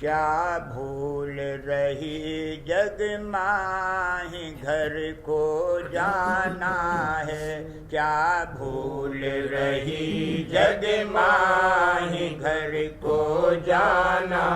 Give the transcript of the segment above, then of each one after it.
क्या भूल रही जग माही घर को जाना है। क्या भूल रही जग माही घर को जाना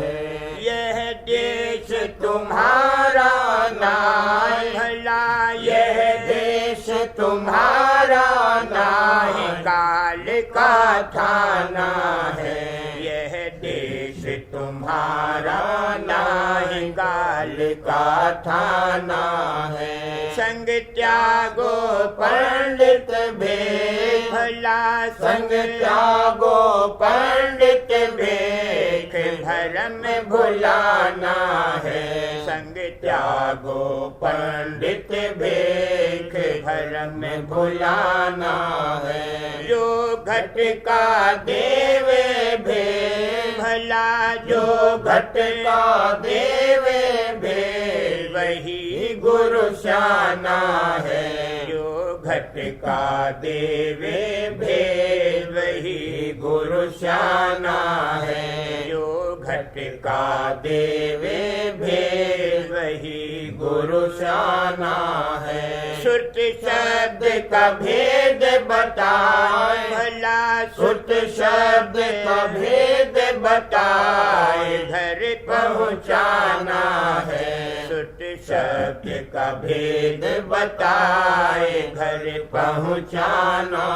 है। यह देश तुम्हारा नाय भला, यह देश तुम्हारा नाय काल का थाना है। यह देश तुम्हारा नाय काल का थाना है। संग त्यागो पंडित भेख भला, संग त्यागो पंडित भेख भरम भुलाना है। संग त्यागो पंडित भेख भरम भुलाना है। जो घट का देवे भेद भला, जो घट का देवे भेद वही गुरु शाना है। जो घट का देवे भेद वही गुरु शाना है। जो घट का देवे भेद वही गुरु शाना है। श्रुत शब्द का भेद बताए भला, श्रुत शब्द का भेद बताए घर पहुँचाना है। श्रुत शब्द का भेद बताए घर पहुँचाना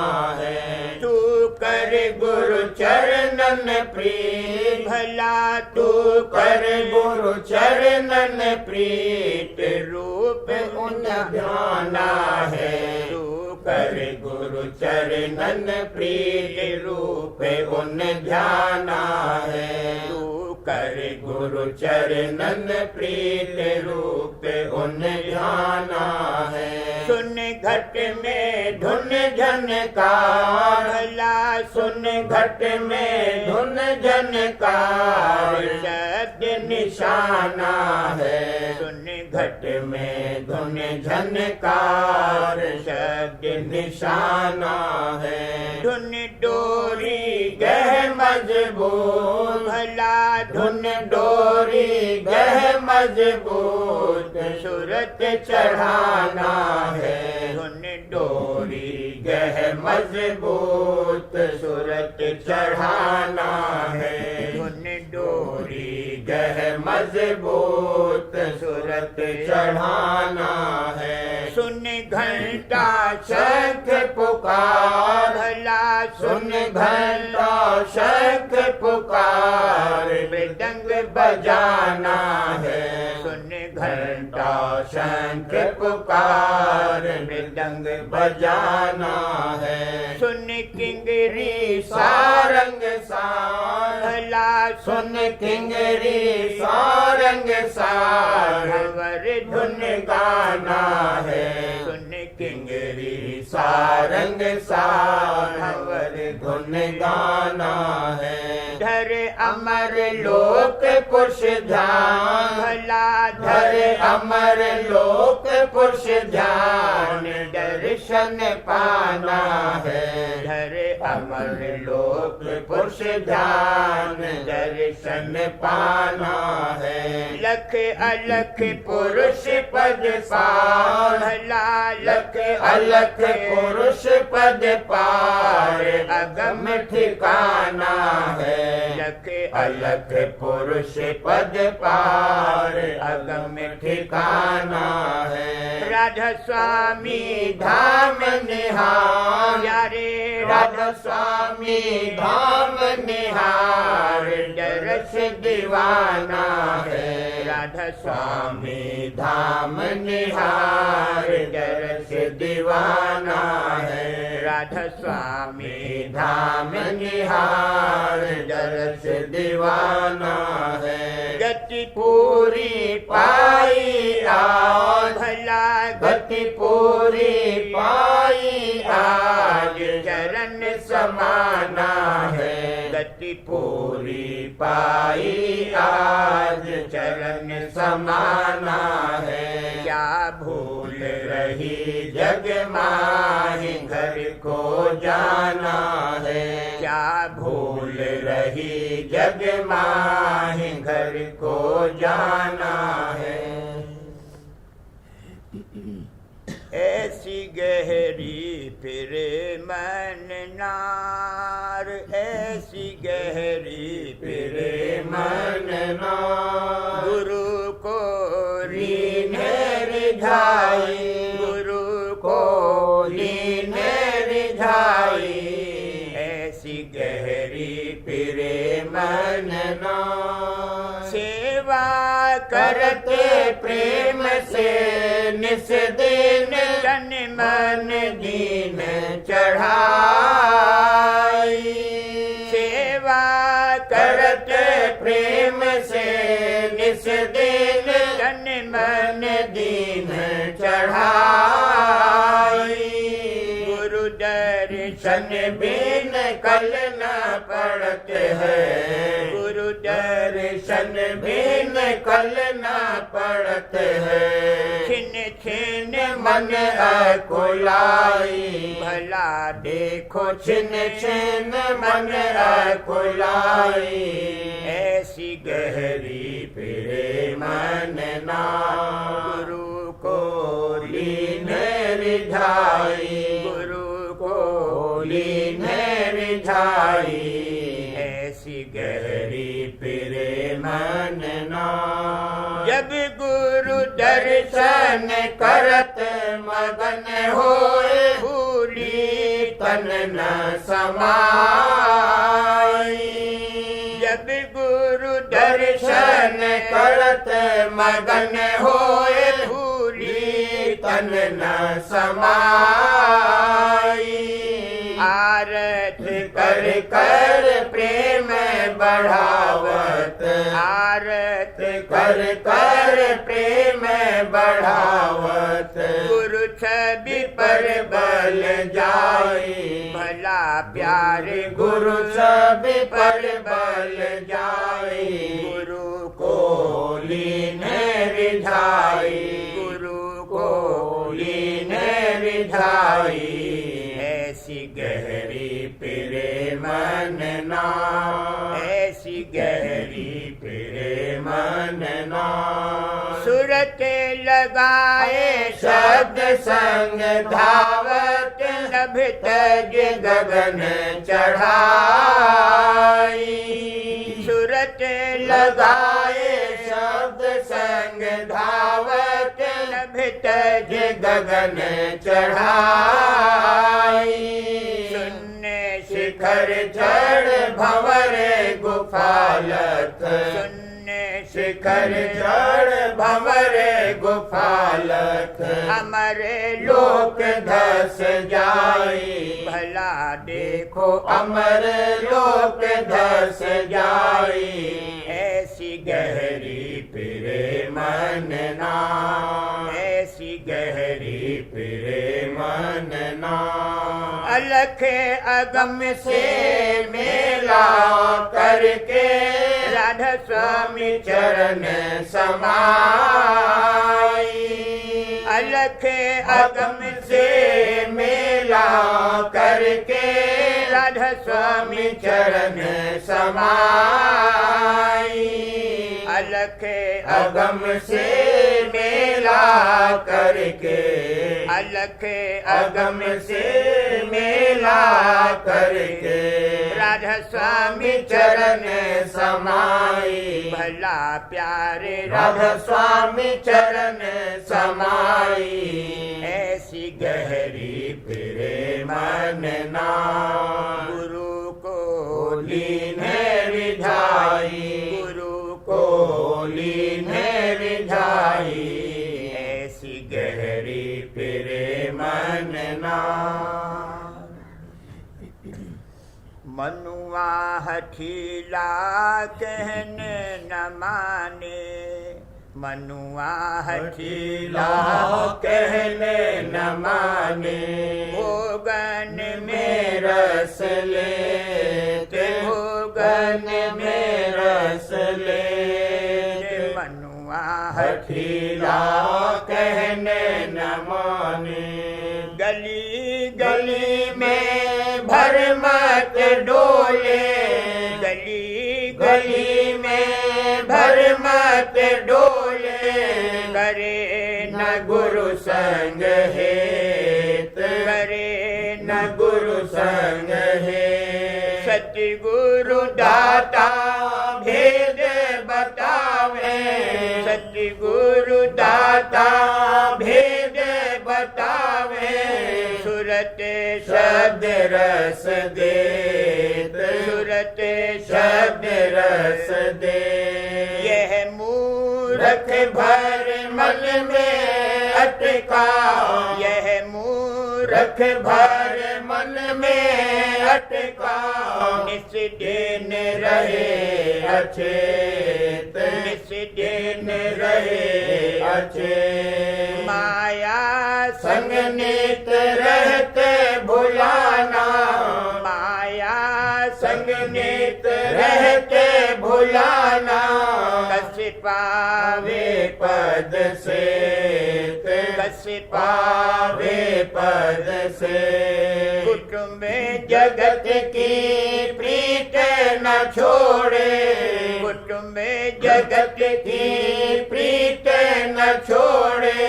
है। तू कर गुरु चरणन प्रीत भला, तू कर गुरु चरणन प्रीत रूप उन ध्याना है। तू कर गुरु चरणन प्रीत रूप उन ध्याना है। तू कर गुरु चरणन प्रीत रूप उन ध्याना है। सुन घट में धुन झनकार भला, सुन घट में धुन झनकार शब्द निशाना है। सुन घट में धुन झनकार शब्द निशाना है। धुन डोरी गह मजबूत भला, धुन डोरी गह मजबूत सूरत चढ़ाना है। धुन डोरी गह मजबूत सूरत चढ़ाना है। धुन डोरी गह मजबूत सूरत चढ़ाना है। सुन घंटा शंख पुकार भला, सुन घंटा शंख पुकार मृदंग बजाना है। सुन घंटा शंख पुकार मृदंग बजाना है। सुन किंगरी सारंग सार भला, सुन किंगरी सारंग सार वर धुन गाना है। सुन किंगरी सारंग सार वर धुन गाना है। धर अमर लोक पुरुष ध्यान भला, धर अमर लोक पुरुष ध्यान दर्शन पाना है। धर अमर लोक पुरुष ध्यान दर्शन पाना है। लख अलख पुरुष पद पार भला, लख अलख पुरुष पद पार अगम ठिकाना है। लख अलख पुरुष पद पार अगम ठिकाना है। राधा स्वामी धाम निहार यारे, राधा स्वामी धाम निहार दरस दीवाना है। राधा स्वामी धाम निहार दरस दीवाना है। राधा स्वामी धाम निहार दरस दीवाना है। गति पूरी पाई आज भला, गति पूरी पाई आज चरण समाना है। गति पूरी पाई आज चरण समाना है। क्या भूल रही जग माही घर को जाना है। क्या भूल रही जग माही घर को जाना है। ऐसी गहरी फिरे मन नार, ऐसी गहरी फिरे मन नार, गुरु को लीने रिझाई, गुरु को लीने रिझाई। ऐसी गहरी फिरे मन नार, सेवा करते प्रेम से निस दिन तन मन दीन चढ़ाई। सेवा करते प्रेम से निस दिन तन मन दीन चढ़ाई। गुरु दर्शन शन बिन कल न पड़ते हैं, गुरु दर्शन बिन कल न पड़ते हैं। छिन छिन मन अकुलाई, भला देखो छिन छिन मन अकुलाई। ऐसी गहरी फिरे मन नार, गुरु को लीने रिझाई, गुरु को लीने रिझाई। ऐसी गहरी फिरे मन नार, जब गुरु दर्शन करत मगन होए, भूली तन न समाई। जब गुरु दर्शन करत मगन होए, भूली तन न समाई। आरत कर कर प्रेम बढ़ावत, आरत कर कर प्रेम बढ़ावत। गुरु छवि पर बल जाई, भला प्यारे गुरु सब पर बल जाई। गुरु को लीने रिझाई, गुरु को लीने रिझाई। ऐसी गहरी फिरे मन नार, ऐसी गहरी फिरे मन नार। सुरत लगाए शब्द संग धावत, नभ तज गगन चढ़ाई। सुरत लगाए शब्द संग धावत, नभ तज गगन चढ़ाई। सुनने शिखर चढ़ भंवर गुफालत, सुनने शिखर चढ़ भंवर गुफालत। हमारे लोक धस जाई, भला देखो अमर लोक धस जाई। ऐसी गहरी फिरे मन नार, ऐसी गहरी फिरे मन नार। अलख अगम से मेला करके राधा स्वामी चरण समाई। अलख अगम से मेला करके राधा स्वामी चरण समाई। अलख अगम से मेला करके, अलख अगम से मेला करके राधा स्वामी चरण समाई। भला प्यारे राधा स्वामी चरण समाई। ऐसी गहरी फिरे मन नार, गुरु को लीने रिझाई, गुरु को लीने रिझाई। ऐसी गहरी फिरे मन नार। मनुआ हठीला कहने न माने, मनुआ हठीला कहने न माने। भोगन में रस लेते, भोगन में रस लेते। मनुआ हठीला कहने न माने। गली में भर मत डोले, करे न गुरु संग हेत, करे न गुरु संग हेत। सतगुरु दाता भेद बतावे, सतगुरु दाता भेद बतावे, सुरत शब्द रस देत, सुरत शब्द रस दे। यह मूरख रख भर मन में अटका, यह मूरख रख भर मन में अटका, निस्दिन रहे अचेत, निस्दिन रहे अचेत। माया संग नित रहते भुलाना, माया संग नित रहते भुलाना, कस पावे वे पद से, कस पावे पद से। कुटुंब जगत की प्रीत न छोड़े, कुटुंब जगत की प्रीत न छोड़े,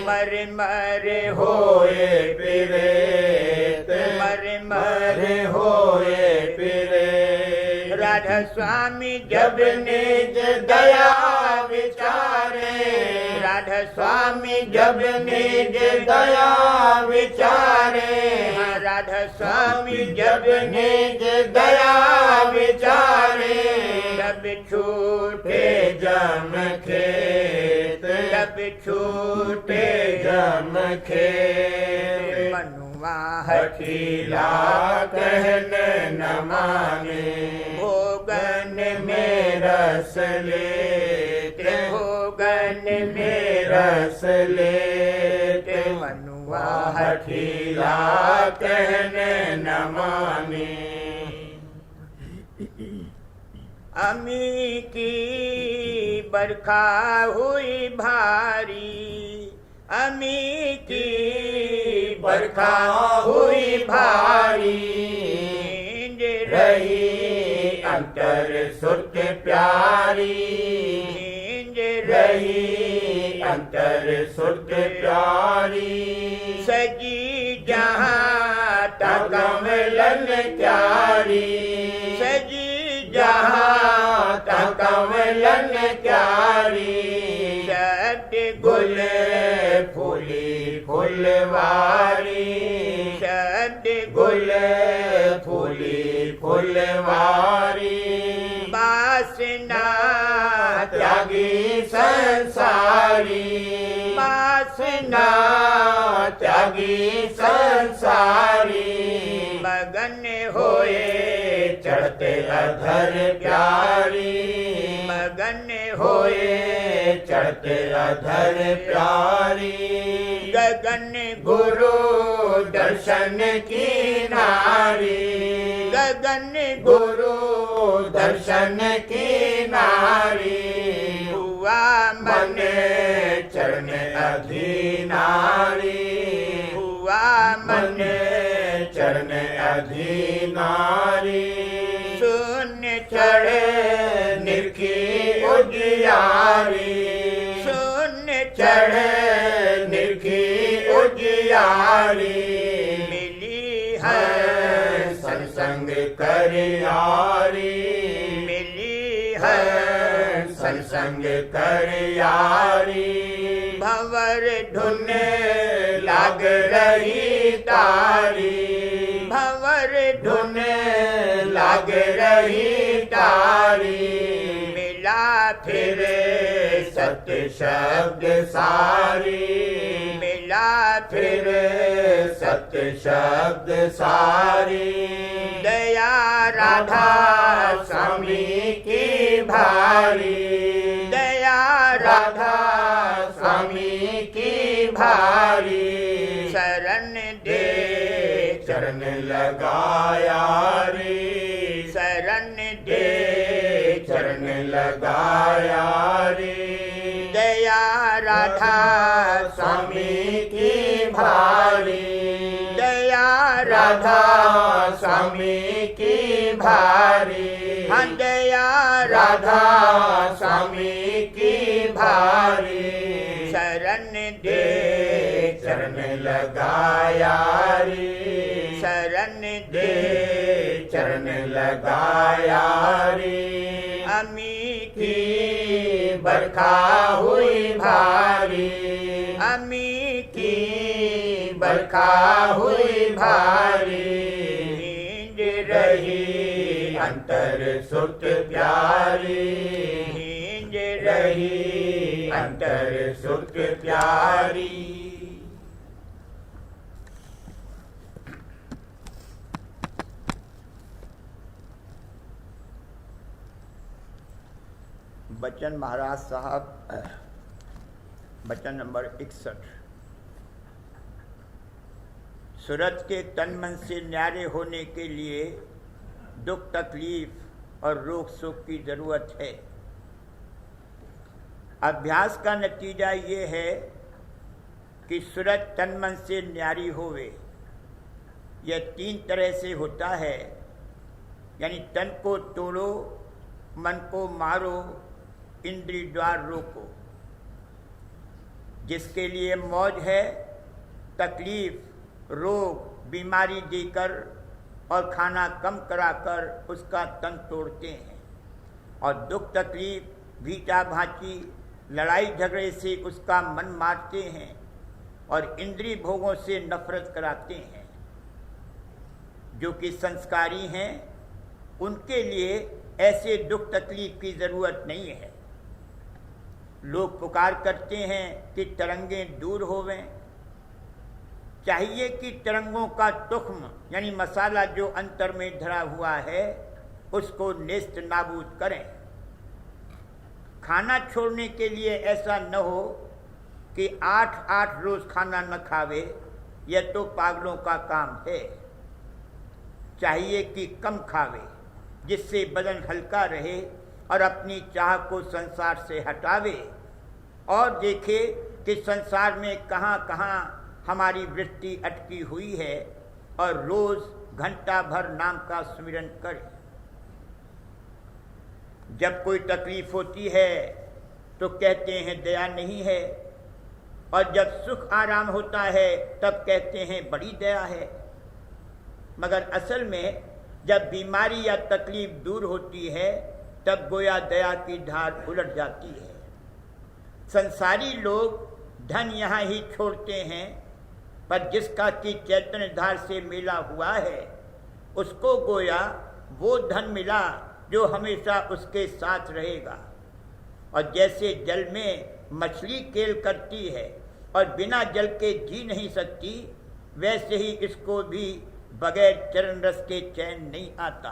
मर मर होए प्रेत, मर मर मर होए प्रेत। राधा स्वामी जब निज दया विचारे, राधा स्वामी जब निज दया विचारे, राधा स्वामी जब निज दया विचारे, जब छूटे जम खेत, जब छूटे जम खेत। मनुआ हठीला कहन न माने, भोगन में रस लेते, भोगन में रस लेते। मनुआ हठीला कहन न माने। अमी की बरखा हुई भारी, अमी की बरखा हुई भारी, नींद रही अंतर सुत प्यारी, नींद रही अंतर सुत प्यारी। सजी जहाँ तक कमलन क्यारी, सजी जहाँ तक कमलन क्यारी। शब्द गुल फूली फुलवारी, शब्द गुल फूली फुलवारी। वासना त्यागी संसारी, वासना त्यागी संसारी। मगन होए चढ़ते अधर प्यारी, मगन होए चढ़ते अधर प्यारी। गगन गुरु दर्शन की नारी, गगन गुरु दर्शन की नारी। हुआ मन मन चरण अधीनारी, हुआ मन मन चरण अधीनारी। शून्य चढ़े निरखी उजियारी, शून्य चढ़े निरखी उजियारी। मिली है सत्संग करियारी, मिली है सत्संग करियारी। भंवर धुन लाग रही तारी, भंवर धुन लाग रही तारी। मिला फिर फिर सत्य शब्द सारी, मिला फिर फिर सत्य शब्द सारी। दया राधा राधा स्वामी की भारी, दया राधा स्वामी की भारी। शरण दे चरण लगाया रे, शरण दे चरण लगाया रे। दया राधा स्वामी की भारी, दया राधा स्वामी की भारी। हाँ दया राधा स्वामी की भारी शरण दे चरण लगाया रे शरण दे चरण लगाया रे अमी की बरखा हुई भारी अमी की बरखा हुई भारी नींद रही अंतर सुत प्यारी नींद रही अंतर सुत प्यारी। बचन महाराज साहब, बचन नंबर 61। सूरत के तन मन से न्यारे होने के लिए दुख तकलीफ और रोग सुख की जरूरत है। अभ्यास का नतीजा ये है कि सूरत तन मन से न्यारी होवे। यह 3 तरह से होता है, यानी तन को तोड़ो, मन को मारो, इंद्रिय द्वार रोको। जिसके लिए मौज है, तकलीफ, रोग, बीमारी देकर और खाना कम कराकर उसका तन तोड़ते हैं, और दुख तकलीफ, भीटा भांति, लड़ाई झगड़े से उसका मन मारते हैं और इंद्रिय भोगों से नफरत कराते हैं। जो कि संस्कारी हैं, उनके लिए ऐसे दुख तकलीफ की जरूरत नहीं है। लोग पुकार करते हैं कि तरंगें दूर होवें। चाहिए कि तरंगों का तुख्म यानी मसाला जो अंतर में धरा हुआ है उसको नेस्त नाबूद करें। खाना छोड़ने के लिए ऐसा न हो कि 8-8 रोज खाना न खावे, यह तो पागलों का काम है। चाहिए कि कम खावे, जिससे बदन हल्का रहे और अपनी चाह को संसार से हटावे और देखे कि संसार में कहाँ कहाँ हमारी वृत्ति अटकी हुई है, और रोज घंटा भर नाम का स्मरण करे। जब कोई तकलीफ होती है तो कहते हैं दया नहीं है, और जब सुख आराम होता है तब कहते हैं बड़ी दया है। मगर असल में जब बीमारी या तकलीफ दूर होती है तब गोया दया की धार उलट जाती है। संसारी लोग धन यहाँ ही छोड़ते हैं, पर जिसका कि चैतन्य धार से मिला हुआ है उसको गोया वो धन मिला जो हमेशा उसके साथ रहेगा। और जैसे जल में मछली केल करती है और बिना जल के जी नहीं सकती, वैसे ही इसको भी बगैर चरण रस के चैन नहीं आता।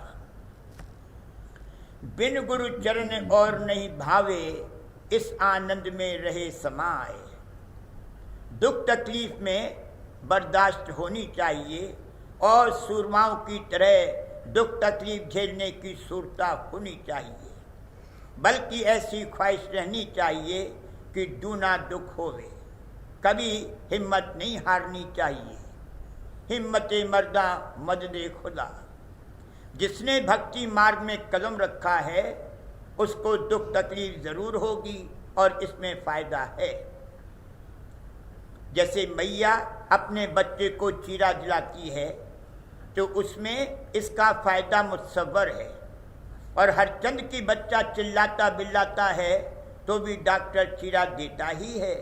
बिन गुरु चरण और नहीं भावे, इस आनंद में रहे समाए। दुख तकलीफ में बर्दाश्त होनी चाहिए और सूरमाओं की तरह दुख तकलीफ झेलने की सूरता होनी चाहिए, बल्कि ऐसी ख्वाहिश रहनी चाहिए कि दूना दुख होवे। कभी हिम्मत नहीं हारनी चाहिए। हिम्मते मर्दा मदद खुदा। जिसने भक्ति मार्ग में कदम रखा है उसको दुख तकलीफ जरूर होगी और इसमें फायदा है। जैसे मैया अपने बच्चे को चीरा दिलाती है तो उसमें इसका फायदा मुतसव्वर है, और हरचंद की बच्चा चिल्लाता बिल्लाता है तो भी डॉक्टर चीरा देता ही है।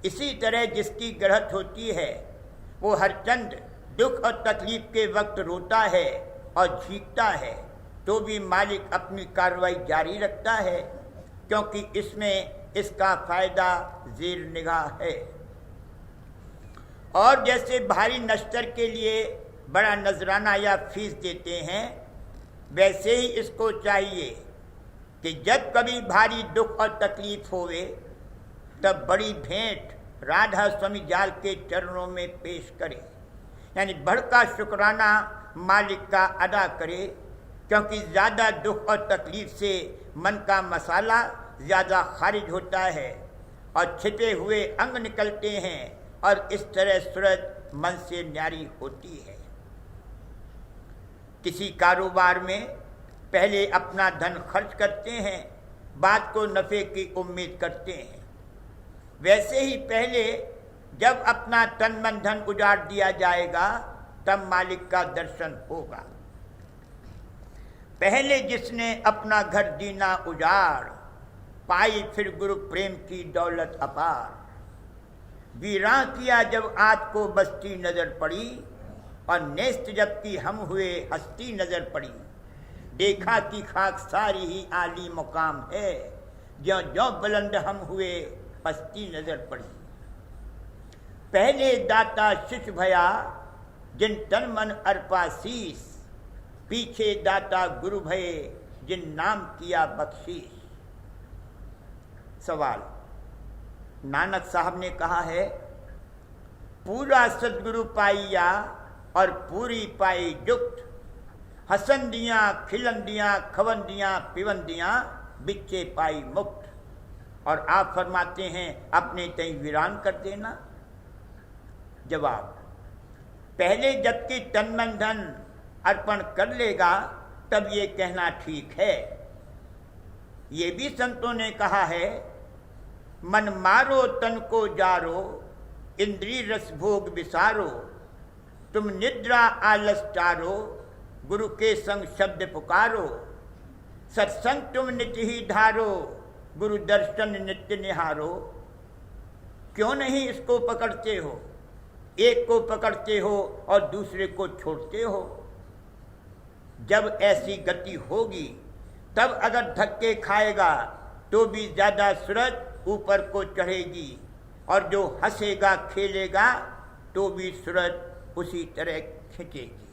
इसी तरह जिसकी ग्रहत होती है वो हरचंद दुख और तकलीफ के वक्त रोता है और झीकता है तो भी मालिक अपनी कार्रवाई जारी रखता है, क्योंकि इसमें इसका फायदा ज़ेर निगाह है। और जैसे भारी नश्तर के लिए बड़ा नजराना या फीस देते हैं, वैसे ही इसको चाहिए कि जब कभी भारी दुख और तकलीफ होवे तब बड़ी भेंट राधा स्वामी जाल के चरणों में पेश करे, यानी बढ़का शुक्राना मालिक का अदा करे, क्योंकि ज़्यादा दुख और तकलीफ से मन का मसाला ज़्यादा खारिज होता है और छिपे हुए अंग निकलते हैं, और इस तरह सूरत मन से न्यारी होती है। किसी कारोबार में पहले अपना धन खर्च करते हैं, बाद को नफे की उम्मीद करते हैं। वैसे ही पहले जब अपना तन मन धन उजाड़ दिया जाएगा तब मालिक का दर्शन होगा। पहले जिसने अपना घर दीना उजाड़, पाई फिर गुरु प्रेम की दौलत अपार। वीरां किया जब आज को बस्ती नजर पड़ी, और नेस्त जबकि हम हुए हस्ती नजर पड़ी। देखा कि खाक सारी ही आली मुकाम है, ज्यों ज्यों बुलंद हम हुए हस्ती नजर पड़ी। पहले दाता शिष्य भया जिन तन मन अर्पा शीस, पीछे दाता गुरु भये जिन नाम किया बख्शीश। सवाल, नानक साहब ने कहा है, पूरा सदगुरु पाइया और पूरी पाई जुक्त, हसंदियां खिलंदियां खवंदियां पिवंदियां बिच्चे पाई मुक्त। और आप फरमाते हैं अपने तई वीरान कर देना। जवाब, पहले जबकि तन मन धन अर्पण कर लेगा तब ये कहना ठीक है। ये भी संतों ने कहा है, मन मारो तन को जारो, इंद्री रस भोग विसारो। तुम निद्रा आलस टारो, गुरु के संग शब्द पुकारो। सत्संग तुम नित्य ही धारो, गुरु दर्शन नित्य निहारो। क्यों नहीं इसको पकड़ते हो? एक को पकड़ते हो और दूसरे को छोड़ते हो। जब ऐसी गति होगी तब अगर धक्के खाएगा तो भी ज्यादा सूरज ऊपर को चढ़ेगी, और जो हंसेगा खेलेगा तो भी सूरज उसी तरह खींचेगी।